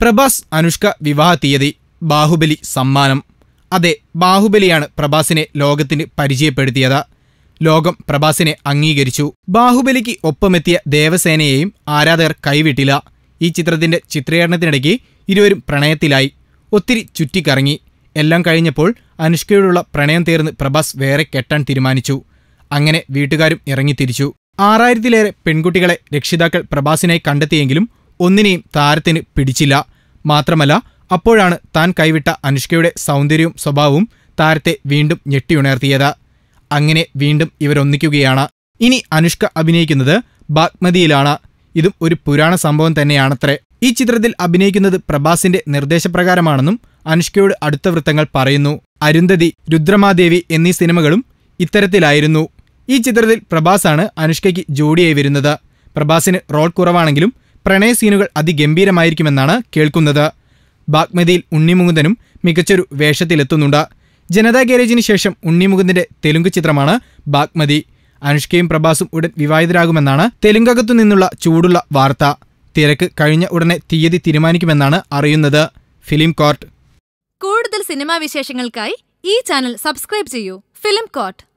പ്രഭാസ് അനുഷ്ക വിവാഹ തീയതി ബാഹുബലി സമ്മാനം. അതെ, ബാഹുബലിയാണ് പ്രഭാസിനെ ലോകത്തിന് പരിചയപ്പെടുത്തിയത്. ലോകം പ്രഭാസിനെ അംഗീകരിച്ചു. ബാഹുബലിക്ക് ഒപ്പമെത്തിയ ദേവസേനയെയും ആരാധകർ കൈവിട്ടില്ല. ഈ ചിത്രത്തിന്റെ ചിത്രീകരണത്തിനിടയ്ക്ക് ഇരുവരും പ്രണയത്തിലായി. ഒത്തിരി ചുറ്റിക്കറങ്ങി. എല്ലാം കഴിഞ്ഞപ്പോൾ അനുഷ്കയോടുള്ള പ്രണയം തീർന്ന് പ്രഭാസ് വേറെ കെട്ടാൻ തീരുമാനിച്ചു. അങ്ങനെ വീട്ടുകാരും ഇറങ്ങിത്തിരിച്ചു. 6000-ലേറെ പെൺകുട്ടികളെ രക്ഷിതാക്കൾ പ്രഭാസിനായി കണ്ടെത്തിയെങ്കിലും ഒന്നിനെയും താരത്തിന് പിടിച്ചില്ല. മാത്രമല്ല, അപ്പോഴാണ് താൻ കൈവിട്ട അനുഷ്കയുടെ സൗന്ദര്യവും സ്വഭാവവും താരത്തെ വീണ്ടും ഞെട്ടിയുണർത്തിയത്. അങ്ങനെ വീണ്ടും ഇവരൊന്നിക്കുകയാണ്. ഇനി അനുഷ്ക അഭിനയിക്കുന്നത് ബാഗ്മതിയിലാണ്. ഇതും ഒരു പുരാണ സംഭവം തന്നെയാണത്രേ. ഈ ചിത്രത്തിൽ അഭിനയിക്കുന്നത് പ്രഭാസിന്റെ നിർദ്ദേശപ്രകാരമാണെന്നും അനുഷ്കയോട് അടുത്ത വൃത്തങ്ങൾ പറയുന്നു. അരുന്ധതി, രുദ്രമാദേവി എന്നീ സിനിമകളും ഇത്തരത്തിലായിരുന്നു. ഈ ചിത്രത്തിൽ പ്രഭാസാണ് അനുഷ്കയ്ക്ക് ജോഡിയായി വരുന്നത്. പ്രഭാസിന് റോൾ കുറവാണെങ്കിലും പ്രണയ സീനുകൾ അതിഗംഭീരമായിരിക്കുമെന്നാണ് കേൾക്കുന്നത്. ബാഗ്മതിയിൽ ഉണ്ണിമുകുന്ദനും മികച്ചൊരു വേഷത്തിലെത്തുന്നുണ്ട്. ജനതാ ഗാരേജിന് ശേഷം ഉണ്ണിമുകുന്ദന്റെ തെലുങ്ക് ചിത്രമാണ് ബാഗ്മതി. അനുഷ്കയും പ്രഭാസും ഉടൻ വിവാഹിതരാകുമെന്നാണ് തെലുങ്കകത്തു നിന്നുള്ള ചൂടുള്ള വാർത്ത. തിരക്ക് കഴിഞ്ഞ ഉടനെ തീയതി തീരുമാനിക്കുമെന്നാണ് അറിയുന്നത്. Film court. കൂടുതൽ സിനിമാ വിശേഷങ്ങൾക്കായി ഈ ചാനൽ സബ്സ്ക്രൈബ് ചെയ്യൂ. Film court.